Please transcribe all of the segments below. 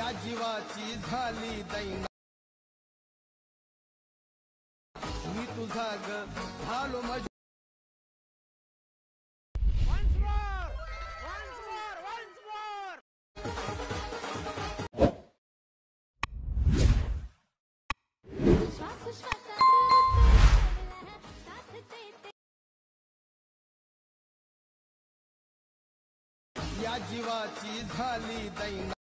या जीवाची झाली दैना मी तुझा ग झालो मज या जीवाची झाली दैना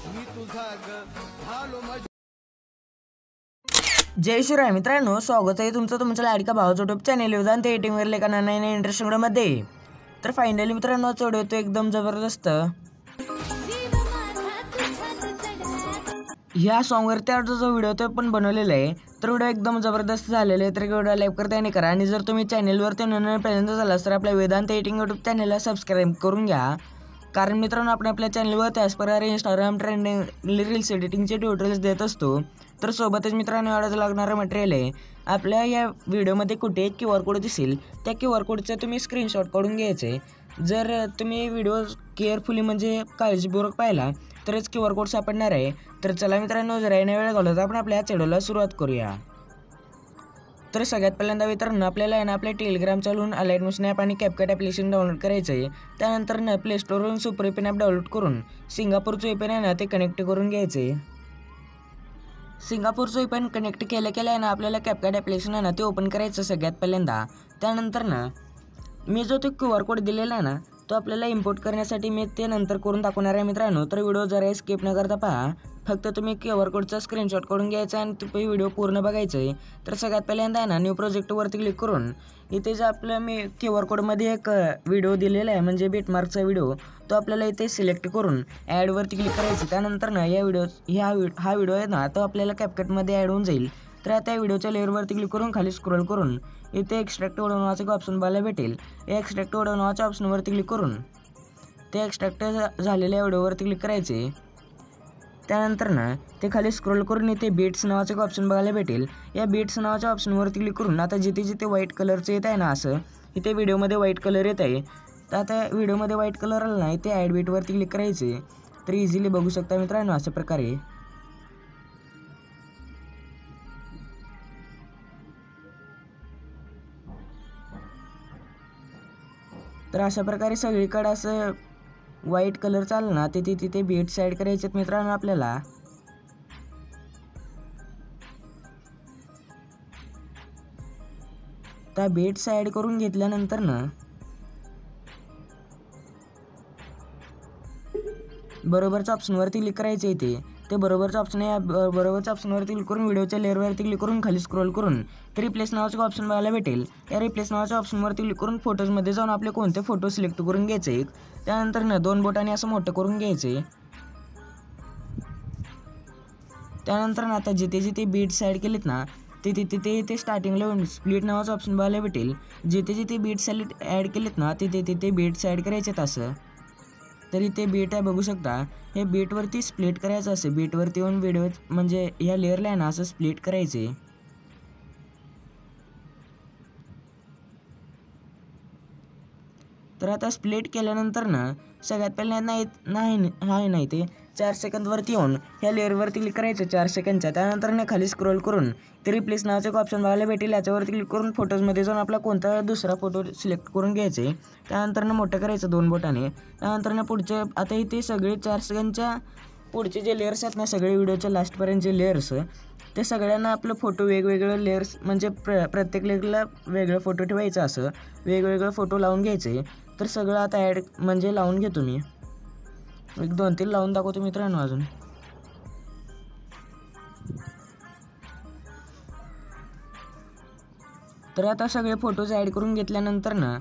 मी तुझा ग झालो मज। जय श्रीराम मित्रांनो, स्वागत आहे तुमचं तुमच्या लाडक्या भावाचं यूट्यूब चॅनल वेदांत एडिटिंगवर लेखा नवीन इंटरेस्टिंग मध्ये। तर फायनली मित्रांनो चढ तो एकदम जबरदस्त ह्या सॉन्गवरती जो व्हिडिओ तो पण बनवलेला आहे। तर व्हिडिओ एकदम जबरदस्त झालेला आहे। तर व्हिडिओ लाईक करता नाही करा आणि जर तुम्ही चॅनलवरती नवीन पहिल्यांदा झालास तर आपल्या वेदांत एडिटिंग यूट्यूब चॅनलला सबस्क्राईब करून घ्या। कारण मित्रांनो आपण आपल्या चॅनलवर त्याचप्रकारे इंस्टाग्राम ट्रेंडिंग रील्स एडिटिंगचे ट्युटोरियल्स देत असतो। तर सोबतच मित्रांनो एवढंच लागणारं मटेरियल आहे। आपल्या या व्हिडिओमध्ये कुठे QR कोड दिसेल त्या QR कोडचा तुम्ही स्क्रीनशॉट काढून घ्यायचे। जर तुम्ही व्हिडिओ केअरफुली म्हणजे काळजीपूर्वक पाहिला तरच QR कोड सापडणार आहे। तर चला मित्रांनो जरा येण्या वेळ घालवता आपण आपल्या चॅनलला सुरुवात करूया। तर सगळ्यात पहिल्यांदा मित्रांनो आपल्याला आहे ना आपल्या टेलिग्राम चालून अलाइट मोशन ॲप आणि कॅपकट ॲप्लिकेशन डाउनलोड करायचं आहे। त्यानंतर ना प्ले स्टोरवरून सुपर एपन ॲप डाउनलोड करून सिंगापूरचं एपन आहे ना ते कनेक्ट करून घ्यायचं आहे। सिंगापूरचं एपन कनेक्ट केलं आहे ना आपल्याला कॅपकट ॲप्लिकेशन आहे ना ते ओपन करायचं सगळ्यात पहिल्यांदा। त्यानंतर ना मी जो तो QR कोड दिलेला आहे ना तो आपल्याला इम्पोर्ट करण्यासाठी मी ते नंतर करून दाखवणार आहे मित्रांनो। तर व्हिडिओ जरा स्किप न करता पहा, फक्त तुम्ही QR कोडचा स्क्रीनशॉट काढून घ्यायचा आणि तुम्ही व्हिडिओ पूर्ण बघायचं आहे। तर सगळ्यात पहिल्यांदा आहे ना न्यू प्रोजेक्टवरती क्लिक करून इथे जे आपलं मी QR कोडमध्ये एक व्हिडिओ दिलेला आहे म्हणजे बिटमार्कचा व्हिडिओ तो आपल्याला इथे सिलेक्ट करून ॲडवरती क्लिक करायचं। त्यानंतर ना हा व्हिडिओ आहे ना तो आपल्याला कॅपकटमध्ये ॲड होऊन जाईल। तर आता या व्हिडिओच्या लेअरवरती क्लिक करून खाली स्क्रोल करून इथे एक्स्ट्रॅक्ट ऑडिओ नावाचं एक ऑप्शन बघायला भेटेल। या एक्स्ट्रॅक्ट ऑडिओ नावाच्या ऑप्शनवरती क्लिक करून ते एक्स्ट्रॅक्ट झालेल्या व्हिडिओवरती क्लिक करायचे। त्यानंतर ना ते खाली स्क्रोल करून इथे बीट्स नावाचं एक ऑप्शन बघायला भेटेल। या बीट्स नावाच्या ऑप्शनवरती क्लिक करून आता जिथे जिथे व्हाईट कलरचं येत आहे ना असं इथे व्हिडिओमध्ये व्हाईट कलर येत आहे। तर आता व्हिडिओमध्ये व्हाईट कलर आला ना इथे ॲड बीटवरती क्लिक करायचे। तर इझिली बघू शकता मित्रांनो अशा प्रकारे। तर अशा प्रकारे सगळीकडे असं व्हाईट कलर चाललं ना तिथे बीट्स ॲड करायचे मित्रांनो आपल्याला। त्या बीट्स ॲड करून घेतल्यानंतर ना बरोबरच्या ऑप्शनवरती क्लिक करायचं इथे ते बरोबरचं ऑप्शन आहे। बरोबरच्या ऑप्शनवरती क्लिक करून व्हिडिओच्या लेअरवरती क्लिक करून खाली स्क्रोल करून ते रिप्लेस नावाचं ऑप्शन बघायला भेटेल। या रिप्लेस नावाच्या ऑप्शनवरती क्लिक करून फोटोजमध्ये जाऊन आपले कोणते फोटो सिलेक्ट करून घ्यायचे। त्यानंतर ना 2 बोटांनी असं मोठं करून घ्यायचे। त्यानंतर ना आता जिथे जिथे बीट्स ॲड केलेत ना तिथे स्टार्टिंगला स्प्लिट नावाचं ऑप्शन बघायला भेटेल। जिथे जिथे बीट्स ॲड केलेत ना तिथे बीट्स ॲड करायचे असं। तर इथे बीट आहे बघू शकता, हे बीटवरती स्प्लिट करायचं असं बीटवरती येऊन व्हिडिओ म्हणजे या लेअरला आहे ना असं स्प्लिट करायचे। तर आता स्प्लिट केल्यानंतर ना सगळ्यात पहिल्यांदा नाही ते 4 सेकंदवरती येऊन ह्या लेअरवरती क्लिक करायचं 4 सेकंदच्या। त्यानंतर ना खाली स्क्रोल करून ते रिप्लेस नावाचं एक ऑप्शन बघायला भेटेल। याच्यावरती क्लिक करून फोटोजमध्ये जाऊन आपला कोणता दुसरा फोटो सिलेक्ट करून घ्यायचे। त्यानंतर ना मोठं करायचं 2 बोटाने। त्यानंतर ना पुढचे आता इथे सगळे 4 सेकंदच्या पुढचे जे लेअर्स आहेत ना सगळे व्हिडिओच्या लास्टपर्यंत जे लेअर्स ते सगळ्यांना आपलं फोटो वेगवेगळे लेअर्स म्हणजे प्रत्येक लेअरला वेगळं फोटो ठेवायचं असं वेगवेगळे फोटो लावून घ्यायचे। तर सगळं आता ॲड म्हणजे लावून घेतो मी, एक 2-3 लावून दाखवतो मित्रांनो अजून। तर आता सगळे फोटोज ॲड करून घेतल्यानंतर ना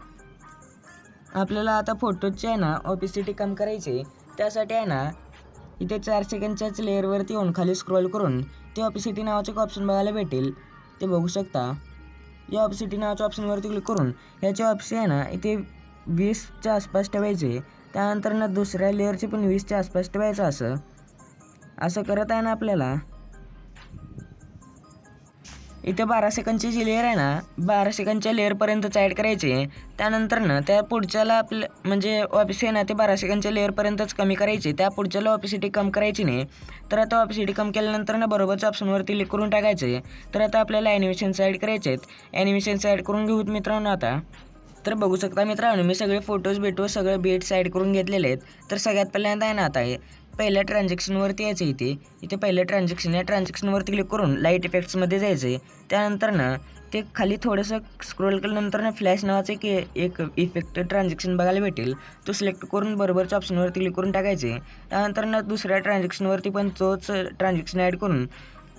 आपल्याला आता फोटोचे आहे ना ऑपेसिटी कम करायचे। त्यासाठी आहे ना इथे 4 सेकंडच्याच लेअरवरती येऊन खाली स्क्रोल करून ते ऑपेसिटी नावाचं एक ऑप्शन बघायला भेटेल, ते बघू शकता। या ऑपेसिटी नावाच्या ऑप्शनवरती क्लिक करून ह्याचे ऑप्शन आहे ना इथे 20च्या आसपास ठेवायचे। त्यानंतर ना दुसऱ्या लेअरचे पण 20च्या आसपास ठेवायचं असं करत आहे ना आपल्याला इथे 12 सेकंदची जी लेअर आहे ना 12 सेकंदच्या लेअरपर्यंतच ॲड करायचे. त्यानंतर ना त्या पुढच्याला आपलं म्हणजे ऑपिसिटी ना ते 12 सेकंदच्या लेअरपर्यंतच कमी करायचे. त्या पुढच्याला ऑपिसिटी कम करायची नाही. तर आता ऑपिसिटी कम केल्यानंतर ना बरोबरच ऑप्शनवरती क्लिक करून टाकायचे. तर आता आपल्याला ॲनिमेशन्स ॲड करायचे आहेत. ॲनिमेशन्स ॲड करून घेऊत मित्रांनो. आता तर बघू शकता मित्रांनो मी सगळे फोटोज सगळे बीट्स ॲड करून घेतलेले आहेत. तर सगळ्यात पहिल्यांदा आहे ना आता हे पहिल्या ट्रान्झॅक्शनवरती यायचं. इथे पहिलं ट्रान्झॅक्शन या ट्रान्झॅक्शनवरती क्लिक करून लाईट इफेक्ट्समध्ये जायचं आहे. त्यानंतर ना ते खाली थोडंसं स्क्रोल केल्यानंतर ना फ्लॅश नावाचं एक इफेक्ट ट्रान्झॅक्शन बघायला भेटेल. तो सिलेक्ट करून बरोबरच्या ऑप्शनवरती क्लिक करून टाकायचे. त्यानंतर ना दुसऱ्या ट्रान्झॅक्शनवरती पण तोच ट्रान्झॅक्शन ॲड करून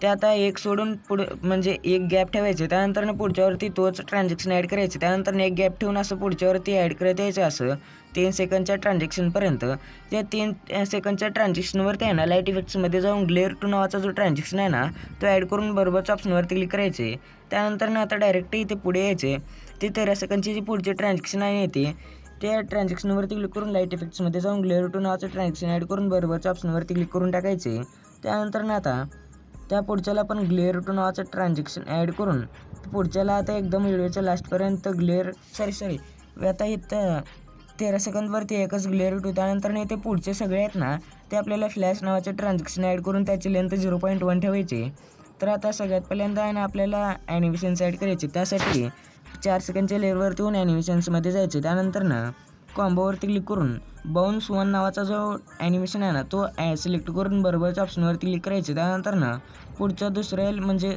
ते आता एक सोडून म्हणजे एक गॅप ठेवायचे. त्यानंतर पुढच्यावरती तोच ट्रान्झॅक्शन ॲड करायचे. त्यानंतर एक गॅप ठेवून असं पुढच्यावरती ॲड करत यायचं असं 3 सेकंदच्या ट्रान्झॅक्शनपर्यंत. त्या 3 सेकंदच्या ट्रान्झॅक्शनवरती आहे ना लाईट इफेक्ट्समध्ये जाऊन ग्लेअर टू नावाचा जो ट्रान्झॅक्शन आहे ना तो ॲड करून बरोबरच्या ऑप्शनवरती क्लिक करायचे. त्यानंतर ना आता डायरेक्ट इथे पुढे यायचे. ते 13 सेकंदची जी पुढची ट्रान्झॅक्शन आहे त्या ट्रान्झॅक्शनवरती क्लिक करून लाईट इफेक्ट्समध्ये जाऊन ग्लेअर टू नावाचं ट्रान्झॅक्शन ॲड करून बरोबरच्या ऑप्शनवरती क्लिक करून टाकायचे. त्यानंतर ना आता त्या पुढच्याला पण ग्लेअर टू नावाचं ट्रान्झॅक्शन ॲड करून पुढच्याला आता एकदम व्हिडिओच्या लास्टपर्यंत आता इथं 13 सेकंदवरती एकच ग्लेअर टू. त्यानंतर ते पुढचे सगळे आहेत ना ते आपल्याला फ्लॅश नावाचे ट्रान्झॅक्शन ॲड करून त्याची लेंथ 0.1 ठेवायचे. तर आता सगळ्यात पहिल्यांदा आहे ना आपल्याला ॲनिमेशन्स ॲड करायचे. त्यासाठी 4 सेकंडच्या लेअरवरती येऊन ॲनिमेशन्समध्ये जायचे. त्यानंतर ना कॉम्बोवरती क्लिक करून बाउन्स 1 नावाचा जो ॲनिमेशन आहे ना तो सिलेक्ट करून बरोबरच्या ऑप्शनवरती क्लिक करायचे. त्यानंतर ना पुढच्या दुसऱ्या म्हणजे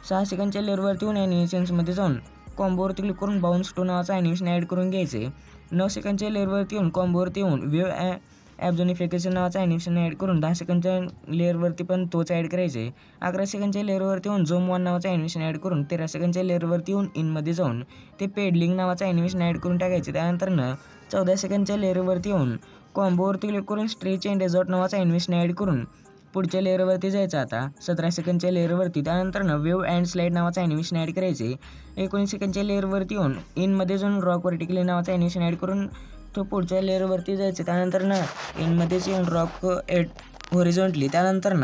6 सेकंडच्या लेअरवरती येऊन ॲनिमेशन्समध्ये जाऊन कॉम्बोवरती क्लिक करून बाउन्स 2 नावाचा ॲनिमेशन ॲड करून घ्यायचे. 9 सेकंडच्या लेअरवरती येऊन कॉम्बोवरती येऊन वेव्ह ॲब्झोनिफिकेशन नावाचं ॲनिमेशन ॲड करून 10 सेकंडच्या लेअरवरती पण तोच ॲड करायचे. 11 सेकंडच्या लेअरवरती येऊन झूम 1 नावाचं ॲनिमेशन ॲड करून 13 सेकंडच्या लेअरवरती येऊन इनमध्ये जाऊन ते पेडलिंग नावाचं ॲनिमेशन ॲड करून टाकायचे. त्यानंतर 14 सेकंडच्या लेअरवरती येऊन कॉम्बोवरती क्लिक करून स्ट्रेच अँड डेझर्ट नावाचं ॲनिमेशन ॲड करून पुढच्या लेअरवरती जायचं आता 17 सेकंडच्या लेअरवरती. त्यानंतर वेव्ह अँड स्लाईड नावाचं ॲनिमेशन ॲड करायचे. 19 सेकंडच्या लेअरवरती येऊन इनमध्ये जाऊन रॉक व्हर्टिकली नावाचं ॲनिमेशन ॲड करून तो पुढच्या लेअरवरती जायचं. त्यानंतर इनमध्येच येऊन रॉक हॉरिझॉन्टली. त्यानंतर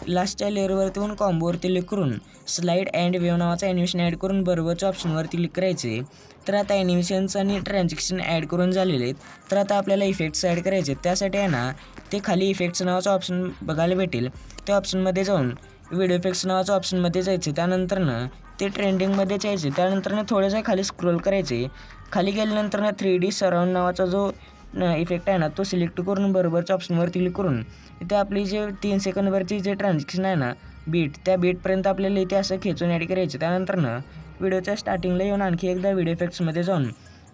लास्टच्या लेअरवरती येऊन कॉम्बोवरती क्लिक करून स्लाईड अँड वेव्ह नावाचं ॲनिमेशन ॲड करून बरोबरच्या ऑप्शनवरती क्लिक करायचे. तर आता ॲनिमेशन्स आणि ट्रान्झॅक्शन ॲड करून झालेले आहेत. तर आता आपल्याला इफेक्ट्स ॲड करायचे. त्यासाठी आहे ना ते खाली इफेक्ट्स नावाचं ऑप्शन बघायला भेटेल. त्या ऑप्शनमध्ये जाऊन व्हिडिओ इफेक्ट्स नावाचं ऑप्शनमध्ये जायचं. त्यानंतर ते ट्रेंडिंगमध्येच यायचे. त्यानंतर थोडंसं खाली स्क्रोल करायचे. खाली गेल्यानंतर 3D सराउंड नावाचा जो इफेक्ट आहे ना तो सिलेक्ट करून बरोबरच्या ऑप्शनवरती क्लिक करून इथे आपली जे 3 सेकंदवरची जे ट्रान्झॅक्शन आहे ना त्या बीटपर्यंत आपल्याला इथे असं खेचून ॲड करायचे. त्यानंतर व्हिडिओच्या स्टार्टिंगला येऊन आणखी एकदा व्हिडिओ इफेक्ट्समध्ये जाऊन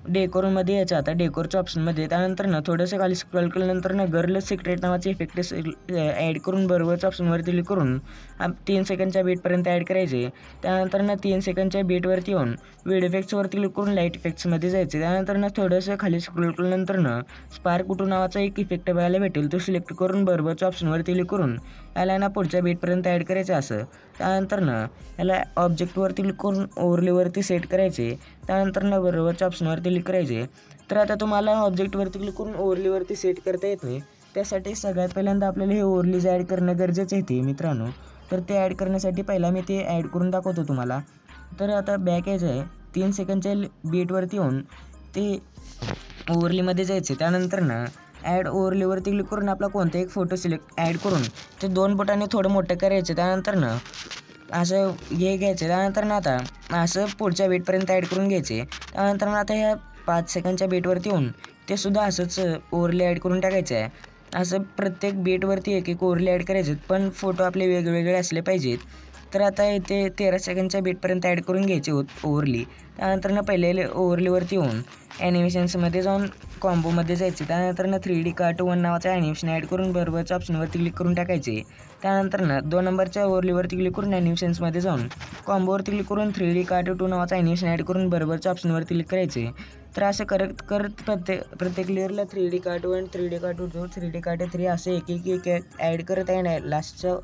डेकोरमध्ये यायचं आता डेकोरच्या ऑप्शनमध्ये. त्यानंतर थोडंसं खाली स्क्रॉल केल्यानंतर गर्ल सिक्रेट नावाचे इफेक्ट ॲड करून बरोबरच्या ऑप्शनवरती क्लिक करून 3 सेकंडच्या बीटपर्यंत ॲड करायचे. त्यानंतर 3 सेकंडच्या बीटवरती येऊन व्हिडिओ इफेक्ट्सवरती क्लिक करून लाईट इफेक्ट्समध्ये जायचे. त्यानंतर थोडंसं खाली स्क्रॉल केल्यानंतर स्पार्क कुटू नावाचा एक इफेक्ट बघायला भेटेल. तो सिलेक्ट करून बरोबरच्या ऑप्शनवरती क्लिक करून याला पुढच्या बीटपर्यंत ॲड करायचं असं. त्यानंतर याला ऑब्जेक्टवरती क्लिक करून ओव्हरलेवरती सेट करायचे. त्यानंतर बरोबरच्या ऑप्शनवरती क्लिक करायचे. तर आता तुम्हाला ऑब्जेक्टवरती क्लिक करून ओव्हरलीवरती सेट करता येत नाही. त्यासाठी सगळ्यात पहिल्यांदा आपल्याला हे ओव्हरलीज ॲड करणं गरजेचं आहे मित्रांनो. तर ते ॲड करण्यासाठी पहिला मी ते ॲड करून दाखवतो तुम्हाला. तर आता बॅक यायचं आहे. 3 सेकंडच्या बीटवरती येऊन ते ओव्हरलीमध्ये जायचे. त्यानंतर ॲड ओव्हरलीवरती क्लिक करून आपला कोणता एक फोटो सिलेक्ट ॲड करून ते 2 बोटाने थोडं मोठं करायचं. त्यानंतर असं घ्यायचं. त्यानंतर आता असं पुढच्या बीटपर्यंत ॲड करून घ्यायचे. त्यानंतर आता ह्या 5 सेकंडच्या बीटवरती येऊन ते सुद्धा असंच ओव्हरली ॲड करून टाकायचं आहे. असं प्रत्येक बीटवरती एक ओव्हरली ॲड करायचे. पण फोटो आपले वेगवेगळे असले पाहिजेत. तर आता इथे 13 सेकंडच्या बीटपर्यंत ॲड करून घ्यायचे ओव्हरली. त्यानंतर पहिले ओव्हरलीवरती येऊन ॲनिमेशन्समध्ये जाऊन कॉम्बोमध्ये जायचे. त्यानंतर 3D कार्टून नावाचं ॲनिमेशन ॲड करून बरोबरच्या ऑप्शनवरती क्लिक करून टाकायचे. त्यानंतर 2 नंबरच्या ओव्हरलीवरती क्लिक करून ॲनिमेशन्समध्ये जाऊन कॉम्बोवरती क्लिक करून 3D कार्टून नावाचं ॲनिमेशन ॲड करून बरोबरच्या ऑप्शनवरती क्लिक करायचे. तर असं करत प्रत्येक लेअरला 3D cartoon 3D cartoon 2 3D cartoon 3 असे एक ॲड करत आहे ना. लास्टच्या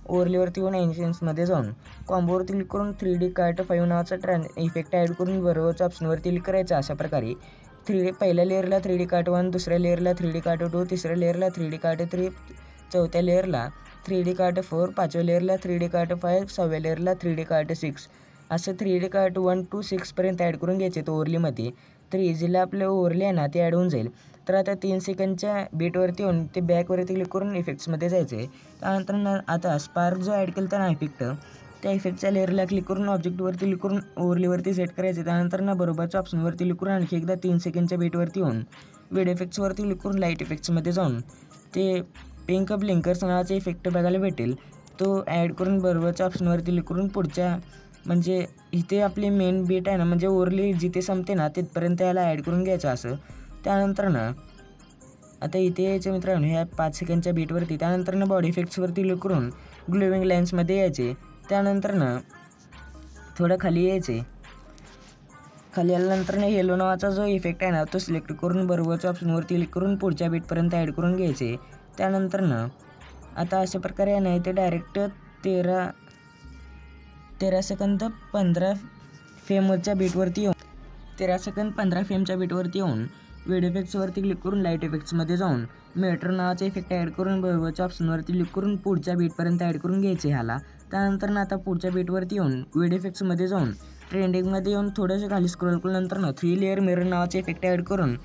ओव्हरलीवरती येऊन ॲनिमेशन्समध्ये जाऊन कॉम्बोवरती क्लिक करून 3D कार्ट 5 नावाचा इफेक्ट ॲड करून बरोबरच्या ऑप्शनवरती क्लिक करायचं. अशा प्रकारे पहिल्या लेअरला 3D कार्ट 1, दुसऱ्या लेअरला 3D कार्ट 2, तिसऱ्या लेअरला 3D कार्ट 3, चौथ्या लेअरला 3D कार्ट 4, 5व्या लेअरला 3D कार्ट 5, 6व्या लेअरला 3D कार्ट 6 असं 3D कट 1 to 6 पर्यंत ॲड करून घ्यायचे तो ओव्हरलीमध्ये. तर इझिली आपलं ओव्हरली आहे ना ते ॲड होऊन जाईल. तर आता 3 सेकंडच्या बीटवरती येऊन ते बॅकवरती क्लिक करून इफेक्ट्समध्ये जायचं आहे. त्यानंतर आता स्पार्क जो ॲड केला ना इफेक्ट, त्या इफेक्टच्या लेअरला क्लिक करून ऑब्जेक्टवरती क्लिक करून ओव्हरलीवरती सेट करायचे. त्यानंतर बरोबरच्या ऑप्शनवरती क्लिक करून आणखी एकदा 3 सेकंडच्या बीटवरती येऊन व्हिडिओ इफेक्ट्सवरती क्लिक करून लाईट इफेक्ट्समध्ये जाऊन ते पिंक ब्लिंकर्स नावाचा इफेक्ट बघायला भेटेल तो ॲड करून बरोबरच्या ऑप्शनवरती क्लिक करून पुढच्या म्हणजे इथे आपली मेन बीट आहे ना म्हणजे ओव्हरली जिथे संपते ना तिथपर्यंत याला ॲड करून घ्यायचं असं. त्यानंतर आता इथे यायचं मित्रांनो ह्या 5 सेकंडच्या बीटवरती. त्यानंतर बॉडी इफेक्ट्सवरती क्लिक करून ग्लोविंग लाईन्समध्ये यायचे. त्यानंतर थोडं खाली यायचे. खाली आल्यानंतर येलो नावाचा जो इफेक्ट आहे ना तो सिलेक्ट करून बरोबरच्या ऑप्शनवरती क्लिक करून पुढच्या बीटपर्यंत ॲड करून घ्यायचे. त्यानंतर आता अशा प्रकारे आहे ना इथे डायरेक्ट 13 सेकंद 15 फ्रेमच्या बीटवरती येऊन 13 सेकंद 15 फ्रेमच्या बीटवरती येऊन व्हिडिओ इफेक्ट्सवरती क्लिक करून लाईट इफेक्ट्समध्ये जाऊन मेट्रो नावाचा इफेक्ट ॲड करून बरोबरच्या ऑप्शनवरती क्लिक करून पुढच्या बीटपर्यंत ॲड करून घ्यायचे ह्याला. त्यानंतर आता पुढच्या बीटवरती येऊन व्हिडिओ इफेक्ट्समध्ये जाऊन ट्रेंडिंगमध्ये येऊन थोडंसं खाली स्क्रोल केल्यानंतर 3 लेअर मिरर नावाचे इफेक्ट ॲड करून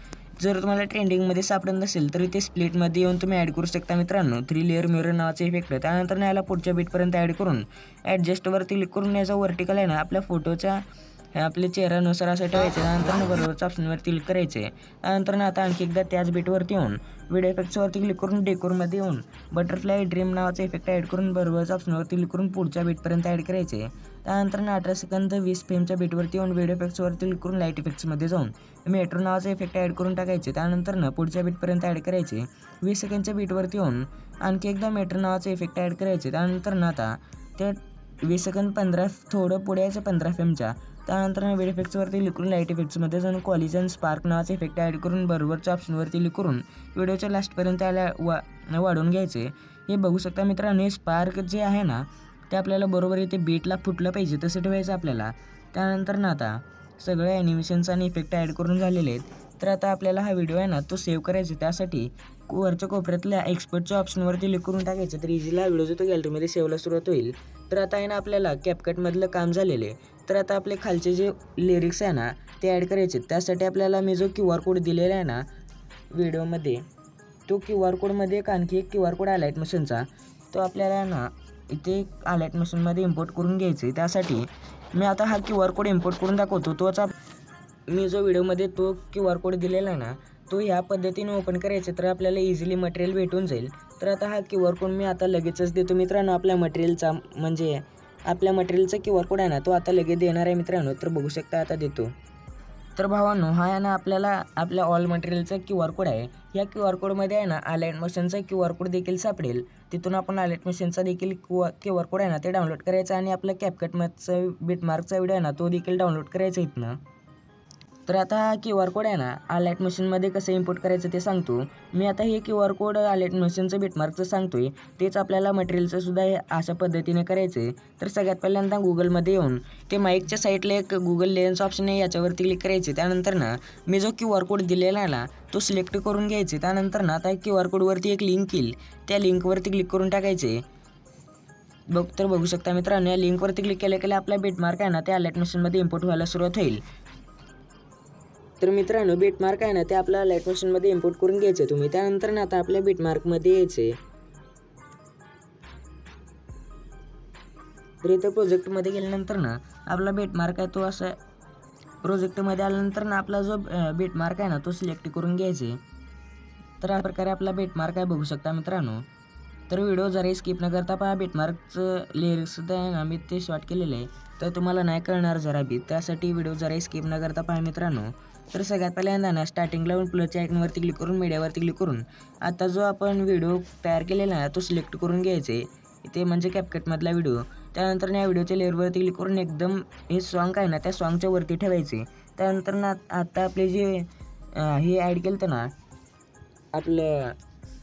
जर तुम्हाला ट्रेंडिंगमध्ये सापडत नसेल तर इथे स्प्लिटमध्ये येऊन तुम्ही ॲड करू शकता मित्रांनो 3 लेअर मिरर नावाचे इफेक्ट. त्यानंतर याला पुढच्या बीटपर्यंत ॲड करून ॲडजस्टवरती क्लिक करून याचा वर्टिकल आहे ना आपल्या फोटोच्या आपल्या चेहऱ्यानुसार असं ठेवायचं. त्यानंतर बरोबरच्या ऑप्शनवरती क्लिक करायचे. त्यानंतर आता आणखी एकदा त्याच बीटवरती येऊन व्हिडिओ इफेक्ट्सवरती क्लिक करून डेकोरमध्ये येऊन बटरफ्लाय ड्रीम नावाचा इफेक्ट ॲड करून बरोबरच्या ऑप्शनवरती क्लिक करून पुढच्या बीटपर्यंत ॲड करायचे. त्यानंतर 18 सेकंद 20 फ्रेमच्या बीटवरती येऊन व्हिडिओ इफेक्ट्सवरती क्लिक करून लाईट इफेक्ट्समध्ये जाऊन मेट्रो नावाचा इफेक्ट ॲड करून टाकायचे. त्यानंतर पुढच्या बीटपर्यंत ॲड करायचे. 20 सेकंडच्या बीटवरती येऊन आणखी एकदा मेट्रो नावाचा इफेक्ट ॲड करायचे. त्यानंतर आता त्या 20 सेकंद 15 थोडं पुढे यायचं 15 फ्रेमच्या. त्यानंतर व्हिडिओ इफेक्ट्सवरती क्लिक करून लाईट इफेक्ट्समध्ये जाऊन कॉलिजन स्पार्क नावाचा इफेक्ट ॲड करून बरोबरच्या ऑप्शनवरती क्लिक करून व्हिडिओच्या लास्टपर्यंत याला वाढवून घ्यायचे. हे बघू शकता मित्रांनो हे स्पार्क जे आहे ना ते आपल्याला बरोबर इथे बीटला फुटलं पाहिजे तसं ठेवायचं आपल्याला. त्यानंतर आता सगळे ॲनिमेशन्स आणि इफेक्ट ॲड करून झालेले आहेत. तर आता आपल्याला हा व्हिडिओ आहे ना तो सेव्ह करायचा. त्यासाठी वरच्या कोपऱ्यातल्या एक्सपर्टच्या ऑप्शनवरती क्लिक करून टाकायचं. तर इझिली हा व्हिडिओ जो तो गॅलरीमध्ये सेव्हला सुरुवात होईल. तर आता आहे ना आपल्याला कॅपकटमधलं काम झालेले. तर आता आपले खालचे जे लिरिक्स आहे ना ते ॲड करायचे. त्यासाठी आपल्याला मी जो QR कोड दिलेला आहे ना व्हिडिओमध्ये तो QR कोडमध्ये एक आणखी एक QR कोड आलाइट मशीनचा तो आपल्याला ना इथे आलाइट मशीनमध्ये इम्पोर्ट करून घ्यायचे. त्यासाठी मी आता हा QR कोड इम्पोर्ट करून दाखवतो. तोच मी जो व्हिडिओमध्ये तो QR कोड दिलेला आहे ना तो ह्या पद्धतीने ओपन करायचे. तर आपल्याला इझिली मटेरियल भेटून जाईल. तर आता हा QR कोड मी आता लगेचच देतो मित्रांनो. आपल्या मटेरियलचा म्हणजे आपल्या मटेरियलचा QR कोड आहे ना तो आता लगेच देणार आहे मित्रांनो. तर बघू शकता आता देतो. तर भावांनो हा आहे ना आपल्याला आपल्या ऑल मटेरियलचा QR कोड आहे. या QR कोडमध्ये आहे ना आलाइट मोशनचा QR कोड देखील सापडेल. तिथून आपण आलाइट मोशनचा देखील QR कोड आहे ना ते डाउनलोड करायचा आणि आपल्या कॅपकटमधचा बिटमार्कचा व्हिडिओ आहे ना तो देखील डाउनलोड करायचा इथनं. तर आता हा QR कोड आहे ना आलाइट मोशनमध्ये कसं इम्पोर्ट करायचं ते सांगतो मी. आता हे QR कोड आलाइट मोशनचं बिटमार्कचं सांगतोय तेच आपल्याला मटेरियलचं सुद्धा हे अशा पद्धतीने करायचं आहे. तर सगळ्यात पहिल्यांदा गुगलमध्ये येऊन ते माईकच्या साईडला एक गुगल लेन्स ऑप्शन आहे याच्यावरती क्लिक करायचे. त्यानंतर मी जो QR कोड दिलेला आहे ना तो सिलेक्ट करून घ्यायचे. त्यानंतर आता QR कोडवरती एक लिंक येईल त्या लिंकवरती क्लिक करून टाकायचे. तर बघू शकता मित्रांनो या लिंकवरती क्लिक केल्या आपला बिटमार्क आहे ना ते आलाइट मोशनमध्ये इम्पोर्ट व्हायला सुरुवात होईल. तर मित्रांनो बिटमार्क आहे ना ते आपल्या आलाइट मोशनमध्ये इम्पोर्ट करून घ्यायचे तुम्ही. त्यानंतर आता आपल्या बिटमार्कमध्ये यायचे. तर इथं प्रोजेक्टमध्ये गेल्यानंतर आपला बिटमार्क आहे तो असा प्रोजेक्टमध्ये आल्यानंतर आपला जो बिटमार्क आहे ना तो सिलेक्ट करून घ्यायचे. तर अशा प्रकारे आपला बिटमार्क आहे बघू शकता मित्रांनो. तर व्हिडिओ जराही स्किप न करता पहा. बिटमार्कचं लिरिक्ससुद्धा आहे ना मी ते शॉर्ट केलेलं आहे तर तुम्हाला नाही कळणार जरा बी. त्यासाठी व्हिडिओ जराही स्किप न करता पहा मित्रांनो. तर सगळ्यात पहिल्यांदा ना स्टार्टिंगला येऊन प्लसच्या आयकॉनवरती क्लिक करून मीडियावरती क्लिक करून आता जो आपण व्हिडिओ तयार केलेला आहे तो सिलेक्ट करून घ्यायचे. ते म्हणजे कॅपकटमधला व्हिडिओ. त्यानंतर या व्हिडिओच्या लेअरवरती क्लिक करून एकदम हे सॉन्ग आहे ना त्या सॉन्गच्या वरती ठेवायचे. त्यानंतर आता आपले जे हे ॲड केलं होतं ना आपलं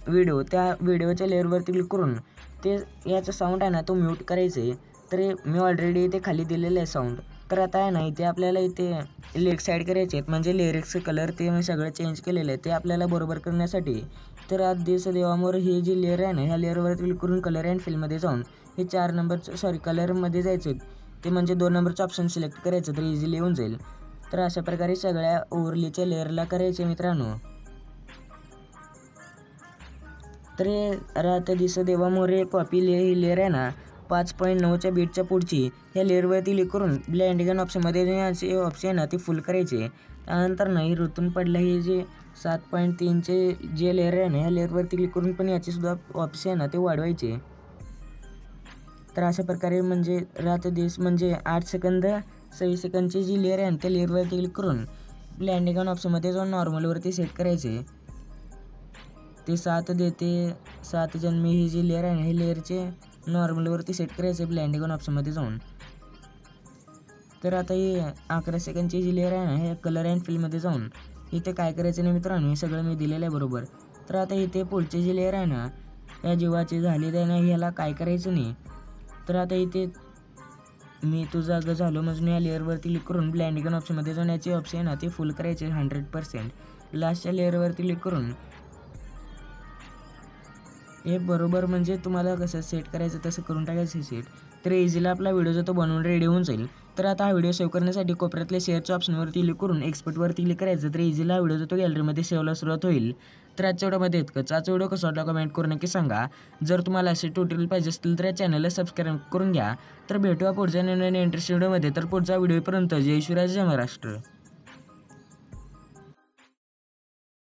व्हिडिओ त्या व्हिडिओच्या लेअरवरती क्लिक करून ते याचा साऊंड आहे ना तो म्यूट करायचे. तर मी ऑलरेडी इथे खाली दिलेलं आहे साऊंड. तर आता आहे ना इथे आपल्याला इथे लिरिक्स ॲड करायचे आहेत म्हणजे लिरिक्सचं कलर ते मी सगळं चेंज केलेलं आहे ते आपल्याला बरोबर करण्यासाठी. तर आज दिवस देवामोर हे जे लेअर आहे ना ह्या लेअरवरती क्लिक करून कलर अँड फिलमध्ये जाऊन हे 4 नंबरचं कलरमध्ये जायचं ते म्हणजे 2 नंबरचं ऑप्शन सिलेक्ट करायचं तर इझिली येऊन जाईल. तर अशा प्रकारे सगळ्या ओव्हरलेच्या लेअरला करायचे मित्रांनो. तर राहतं दिसं देवा मोरे पॉपी ही लेअर आहे ना 5.9च्या बीटच्या पुढची ह्या लेअरवरती क्लिक करून ब्लेंडिंग ऑप्शनमध्ये जे ऑप्शन आहे ना ते फुल करायचे. त्यानंतर ना ही ऋतून पडलं हे जे 7.3चे जे लेअर आहे ना ह्या लेअरवरती क्लिक करून पण याचेसुद्धा ऑप्शन आहे ना ते वाढवायचे. तर अशा प्रकारे म्हणजे राहतं दिस म्हणजे 8 सेकंद 6 सेकंदची जी लेअर आहे ना त्या लेअरवरती क्लिक करून ब्लेंडिंग ऑप्शनमध्ये जाऊन नॉर्मलवरती सेट करायचे. ते 7 देते 7 जन्मी ही जी लेअर आहे ना हे लेअरचे नॉर्मलवरती सेट करायचे ब्लेंडिंग ऑप्शनमध्ये जाऊन. तर आता ही 11 सेकंदची जी लेअर आहे ना हे कलर अँड फिलमध्ये जाऊन इथे काय करायचं नाही मित्रांनो, हे सगळं मी दिलेलं आहे बरोबर. तर आता इथे पुढची जी लेअर आहे ना या जीवाची झाली आहे ना ह्याला काय करायचं नाही. तर आता इथे मी तुझा ग झालो म्हणून या लेअरवरती क्लिक करून ब्लेंडिंग ऑप्शनमध्ये जाऊन याचे ऑप्शन आहे ना ते फुल करायचे 100%. लास्टच्या लेअरवरती क्लिक करून हे बरोबर म्हणजे तुम्हाला कसं सेट करायचं तसं करून टाकायचं सेट. तर इझिली आपला व्हिडिओ जो तो बनवून रेडी होऊन जाईल. तर आता हा व्हिडिओ सेव्ह करण्यासाठी कोपऱ्यातल्या शेअरच्या ऑप्शनवरती क्लिक करून एक्सपर्टवरती क्लिक करायचं. तर इझिली हा व्हिडिओ जो तो गॅलरीमध्ये सेव्हला सुरुवात होईल. तर आजच्या व्हिडिओमध्ये इतकंच. आजचा व्हिडिओ कसा वाटला कमेंट करून नक्की सांगा. जर तुम्हाला असे ट्युटोरियल पाहिजे असतील तर या चॅनलला सबस्क्राईब करून घ्या. तर भेटूया पुढच्या नवीन इंटरेस्टिंग व्हिडिओमध्ये. तर पुढचा व्हिडिओपर्यंत जय शिवराय जय महाराष्ट्र.